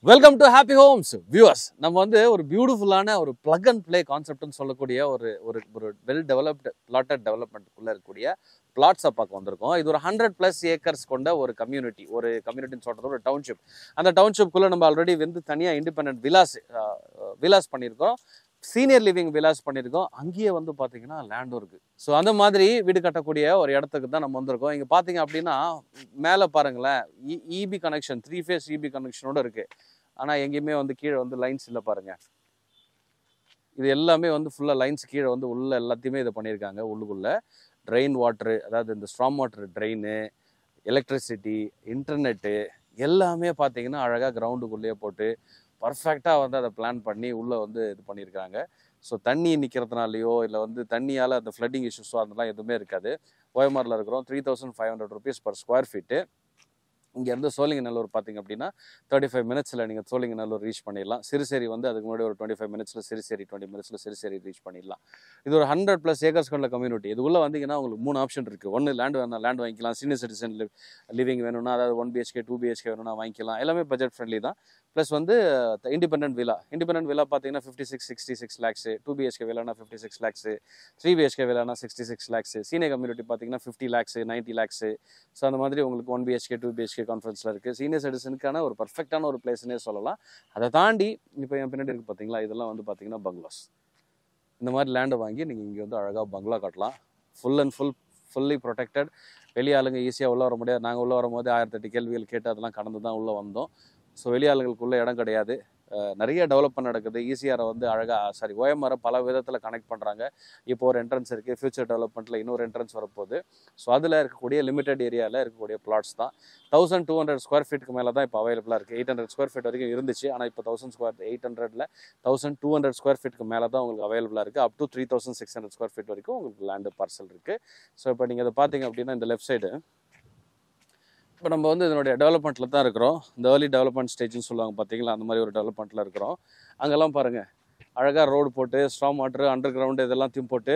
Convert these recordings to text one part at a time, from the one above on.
Welcome to happy homes viewers. நம்ம வந்து ஒரு பியூட்டிஃபுல்லான ஒரு பிளக் அண்ட் பிளே கான்செப்ட்னு சொல்லக்கூடிய ஒரு ஒரு ஒரு வெல் டெவலப்டு பிளாட்டட் டெவலப்மெண்ட்டுக்குள்ளே இருக்கக்கூடிய பிளாட்ஸை பார்க்க வந்திருக்கோம். இது ஒரு 100+ ஏக்கர்ஸ் கொண்ட ஒரு கம்யூனிட்டின்னு சொல்கிறது ஒரு டவுன்ஷிப். அந்த டவுன்ஷிப்குள்ளே நம்ம ஆல்ரெடி வந்து தனியாக இண்டிபெண்டன்ட் விலாஸ் பண்ணியிருக்கோம், சீனியர் லிவிங் விலாஸ் பண்ணியிருக்கோம். அங்கேயே வந்து பார்த்தீங்கன்னா லேண்டும் இருக்குது. ஸோ அந்த மாதிரி வீடு கட்டக்கூடிய ஒரு இடத்துக்கு தான் நம்ம வந்திருக்கோம். இங்கே பார்த்தீங்க அப்படின்னா மேலே பாருங்களேன், இபி கனெக்ஷன் 3 ஃபேஸ் இபி கனெக்ஷனோடு இருக்குது. ஆனால் எங்கேயுமே வந்து கீழே வந்து லைன்ஸ் இல்லை பாருங்கள். இது எல்லாமே வந்து ஃபுல்லாக லைன்ஸ் கீழே வந்து உள்ள எல்லாத்தையுமே இதை பண்ணியிருக்காங்க. உள்ளுக்குள்ளே ட்ரெயின் வாட்ரு, அதாவது இந்த strong water train, electricity, internet எல்லாமே பார்த்தீங்கன்னா அழகாக கிரவுண்டுக்குள்ளேயே போட்டு பர்ஃபெக்டாக வந்து அதை பிளான் பண்ணி உள்ளே வந்து இது பண்ணியிருக்காங்க. ஸோ தண்ணி நிற்கிறதுனாலையோ இல்லை வந்து தண்ணியால் அந்த ஃப்ளட்டிங் இஷ்யூஸோ அதெல்லாம் எதுவுமே இருக்காது. ஓஎம்ஆரில் இருக்கிறோம். 3500 rupees per square feet. இங்கேருந்து சோழிங்கநல்லூர் பார்த்தீங்க அப்படின்னா 35 minutesல நீங்கள் சோழிங்கநல்லூர் ரீச் பண்ணிடலாம். சிறுசேரி வந்து அதுக்கு முன்னாடி ஒரு 25 minutesல சிறுசேரி, 20 minutesல சிறுசேரி ரீச் பண்ணிடலாம். இது ஒரு 100+ ஏக்கர்ஸ் கொண்ட கம்யூனிட்டி. இதுக்குள்ளே வந்தீங்கன்னா உங்களுக்கு 3 ஆப்ஷன் இருக்குது. ஒன்று லேண்ட் வேணால் லேண்ட் வாங்கிக்கலாம், சீனியர் சிட்டிசன் லிவிங் வேணும்னா, அதாவது 1 BHK 2 BHK வேணும்னா வாங்கிக்கலாம். எல்லாமே பட்ஜெட் ஃப்ரெண்ட்லி தான். ப்ளஸ் வந்து இண்டிபெண்டன்ட் வில்லா பார்த்தீங்கன்னா 56-66 lakhs, 2 BHK வில்லானா 56 lakhs, 3 BHK வில்லானா 66 lakhs, senior community பார்த்தீங்கன்னா 50 lakhs, 90 lakhs. ஸோ அந்த மாதிரி உங்களுக்கு 1 BHK 2 BHK கான்ஃபரன்ஸில் இருக்குது. சீனியர் சிட்டிசனுக்கான ஒரு பர்ஃபெக்டான ஒரு பிளேஸ்னே சொல்லலாம். அதை தாண்டி இப்போ என் பின்னாடி இருக்குது பார்த்தீங்களா, இதெல்லாம் வந்து பார்த்தீங்கன்னா பங்களாஸ். இந்த மாதிரி லேண்டை வாங்கி நீங்கள் இங்கே வந்து அழகாக பங்களா கட்டலாம். Fully protected. வெளியாளுங்க ஈஸியாக உள்ளே வர முடியாது. நாங்கள் உள்ளே வரும்போது 1008 கேள்விகள் கேட்டு அதெல்லாம் கடந்து தான் உள்ளே வந்தோம். ஸோ வெளியாளுங்களுக்குள்ளே இடம் கிடையாது. நிறைய டெவலப்மெண்ட் நடக்குது. ஈசிஆரை வந்து ஓஎம்ஆரை பல விதத்தில் கனெக்ட் பண்ணுறாங்க. இப்போ ஒரு என்ட்ரன்ஸ் இருக்குது. ஃபியூச்சர் டெவலப்மெண்ட்டில் இன்னொரு என்ட்ரன்ஸ் வரப்போகுது. ஸோ அதில் இருக்கக்கூடிய லிமிடெட் ஏரியாவில் இருக்கக்கூடிய பிளாட்ஸ் தான். 1200 square feet மேலே தான் இப்போ அவைலபிளாக இருக்குது. 800 square feet வரைக்கும் இருந்துச்சு. ஆனால் இப்போ 800ல் 1200 square feet மேலே தான் உங்களுக்கு அவைலபிளாக இருக்குது. அப் டு 3600 square feet வரைக்கும் உங்களுக்கு லேண்டு பார்சல் இருக்குது. ஸோ இப்போ நீங்கள் அதை பார்த்தீங்க அப்படின்னா இந்த லெஃப்ட் சைடு இப்போ நம்ம வந்து இதனுடைய டெவலப்மெண்ட்டில் தான் இருக்கிறோம். இந்த ஏர்லி டெவலப்மெண்ட் ஸ்டேஜ்னு சொல்லுவாங்க பார்த்தீங்களா, அந்த மாதிரி ஒரு டெவலப்மெண்ட்டில் இருக்கிறோம். அங்கெல்லாம் பாருங்கள், அழகாக ரோடு போட்டு ஸ்ட்ராங் வாட்ரு, அண்டர் கிரவுண்டு இதெல்லாம் போட்டு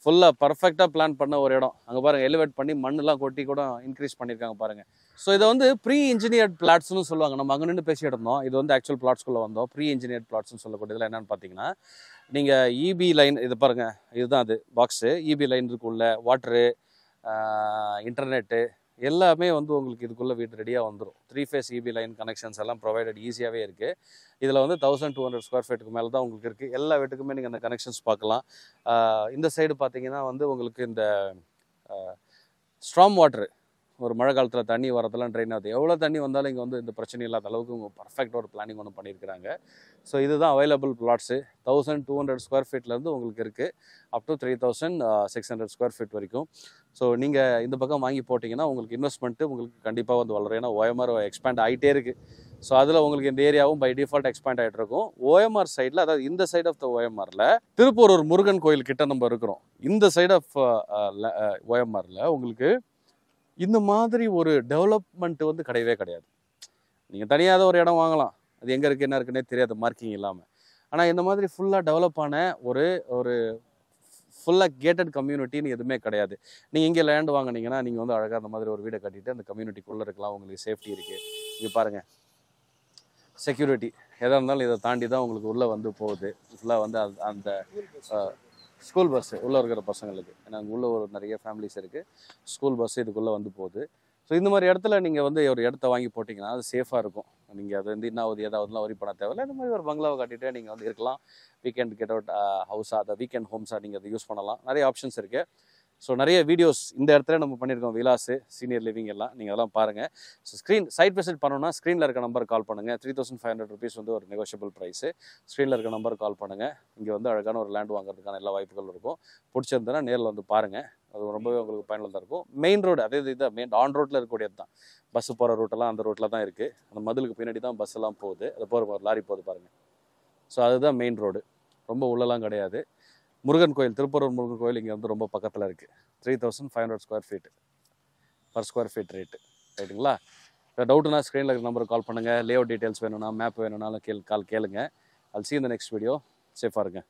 ஃபுல்லாக பர்ஃபெக்டாக பிளான் பண்ண ஒரு இடம். அங்கே பாருங்கள், எலிவேட் பண்ணி மண்ணெலாம் கொட்டி கூட இன்க்ரீஸ் பண்ணியிருக்காங்க பாருங்கள். ஸோ இதை வந்து ப்ரீ இன்ஜினியர்ட் பிளாட்ஸ்னு சொல்லுவாங்க. நம்ம அங்கே நின்று பேசிட்டு இருந்தோம். இது வந்து ஆக்சுவல் பிளாட்ஸ்குள்ளே வந்தோம். ப்ரீ இன்ஜினியர்ட் பிளாட்ஸ்னு சொல்லக்கூடியதில் என்னென்னு பார்த்தீங்கன்னா, நீங்கள் இபி லைன் இது பாருங்கள், இதுதான் அது பாக்ஸு. இபி லைன் இருக்குள்ள வாட்ரு, இன்டர்நெட்டு எல்லாமே வந்து உங்களுக்கு இதுக்குள்ளே வீடு ரெடியாக வந்துடும். 3 phase இபி லைன் கனெக்ஷன்ஸ் எல்லாம் ப்ரொவைடட் ஈஸியாகவே இருக்குது. இதில் வந்து 1200 square feet மேலே தான் உங்களுக்கு இருக்குது. எல்லா வீட்டுக்குமே நீங்கள் அந்த கனெக்ஷன்ஸ் பார்க்கலாம். இந்த சைடு பார்த்தீங்கன்னா வந்து உங்களுக்கு இந்த ஸ்ட்ராங் வாட்ரு, ஒரு மழை காலத்தில் தண்ணி வரதெல்லாம் ட்ரெயின் ஆகுது. எவ்வளோ தண்ணி வந்தாலும் இங்கே வந்து இந்த பிரச்சனை இல்லாத அளவுக்கு உங்கள் பர்ஃபெக்டாக ஒரு பிளானிங் ஒன்று பண்ணியிருக்கிறாங்க. ஸோ இதுதான் அவைலபிள் பிளாட்ஸு. 1200 square feetலேருந்து உங்களுக்கு இருக்குது அப் டு 3600 square feet வரைக்கும். ஸோ நீங்கள் இந்த பக்கம் வாங்கி போட்டிங்கன்னா உங்களுக்கு இன்வெஸ்ட்மெண்ட்டு உங்களுக்கு கண்டிப்பாக வந்து வளரும். ஏன்னா ஓஎம்ஆர் எக்ஸ்பேண்ட் ஆகிட்டே இருக்குது. ஸோ அதில் உங்களுக்கு இந்த ஏரியாவும் பை டிஃபால்ட் எக்ஸ்பேண்ட் ஆகிட்டு இருக்கும். ஓஎம்ஆர் சைடில், அதாவது இந்த சைட் ஆஃப் த ஓஎம்ஆரில் திருப்பூர் ஒரு முருகன் கோயில் கிட்ட நம்ம இருக்கிறோம். இந்த சைட் ஆஃப் ஓஎம்ஆரில் உங்களுக்கு இந்த மாதிரி ஒரு டெவலப்மெண்ட் வந்து கிடையவே கிடையாது. நீங்கள் தனியாக ஒரு இடம் வாங்கலாம், அது எங்கே இருக்குது என்ன இருக்குன்னே தெரியாது மார்க்கிங் இல்லாமல். ஆனால் இந்த மாதிரி ஃபுல்லாக டெவலப் ஆன ஒரு ஒரு ஃபுல்லாக கேட்டட் கம்யூனிட்டின்னு எதுவுமே கிடையாது. நீங்கள் இங்கே லேண்ட் வாங்கினீங்கன்னா நீங்கள் வந்து அழகாக அந்த மாதிரி ஒரு வீடை கட்டிட்டு அந்த கம்யூனிட்டிக்குள்ளே இருக்கலாம். உங்களுக்கு சேஃப்டி இருக்குது. இங்கே பாருங்கள், செக்யூரிட்டி எதாக இருந்தாலும் இதை தாண்டி தான் உங்களுக்கு உள்ளே வந்து போகுது. ஃபுல்லாக வந்து அந்த ஸ்கூல் பஸ்ஸு உள்ளே இருக்கிற பசங்களுக்கு, ஏன்னா அங்கே உள்ள ஒரு நிறைய ஃபேமிலிஸ் இருக்குது. ஸ்கூல் பஸ் இதுக்குள்ளே வந்து போகுது. ஸோ இந்த மாதிரி இடத்துல நீங்கள் வந்து ஒரு இடத்த வாங்கி போட்டிங்கன்னா அது சேஃபாக இருக்கும். நீங்கள் அது வந்து என்னாவது ஏதாவதுலாம் வரி பண்ண தேவையில்லை. இந்த மாதிரி ஒரு பங்களாவை கட்டிகிட்டே நீங்கள் வந்து இருக்கலாம். வீக்கெண்ட் கெட் அவுட் ஹவுஸாக, அதை வீக்கெண்ட் ஹோம்ஸாக நீங்கள் அதை யூஸ் பண்ணலாம். நிறைய ஆப்ஷன்ஸ் இருக்குது. ஸோ நிறைய வீடியோஸ் இந்த இடத்துல நம்ம பண்ணியிருக்கோம். விலாஸு, சீனியர் லிவிங் எல்லாம் நீங்கள் அதெல்லாம் பாருங்கள். ஸோ சைட் விசிட் பண்ணணும்னா ஸ்க்ரீனில் இருக்க நம்பருக்கு கால் பண்ணுங்கள். 3500 rupees வந்து ஒரு நெகோஷியபிள் ப்ரைஸு. ஸ்க்ரீனில் இருக்க நம்பருக்கு கால் பண்ணுங்கள். இங்கே வந்து அழகான ஒரு லேண்ட் வாங்குறதுக்கான எல்லா வாய்ப்புகளும் இருக்கும். பிடிச்சிருந்ததுன்னா நேரில் வந்து பாருங்கள். அது ரொம்பவே உங்களுக்கு பயனுள்ளதாக இருக்கும். மெயின் ரோடு அதே இதுதான், ஆன் ரோட்டில் இருக்கக்கூடியது தான். பஸ்ஸு போகிற ரூட்டெல்லாம் அந்த ரோட்டில் தான் இருக்குது. அந்த மதிலுக்கு பின்னாடி தான் பஸ் எல்லாம் போகுது. அது போகிற லாரி போகுது பாருங்கள். ஸோ அதுதான் மெயின் ரோடு, ரொம்ப உள்ளலாம் கிடையாது. முருகன் கோயில், திருப்பூர் முருகன் கோயில் இங்கே வந்து ரொம்ப பக்கத்தில் இருக்குது. 3500 square feet per square feet rate, ரைட்டுங்களா? இப்போ டவுட்டுனா ஸ்க்ரீனில் இருக்கிற நம்பருக்கு கால் பண்ணுங்கள். லே அவுட் டீட்டெயில்ஸ் வேணும்னா, மேப் வேணும்னாலும் கேளுங்க. I'll see you in the next video. சேஃபாக இருங்க.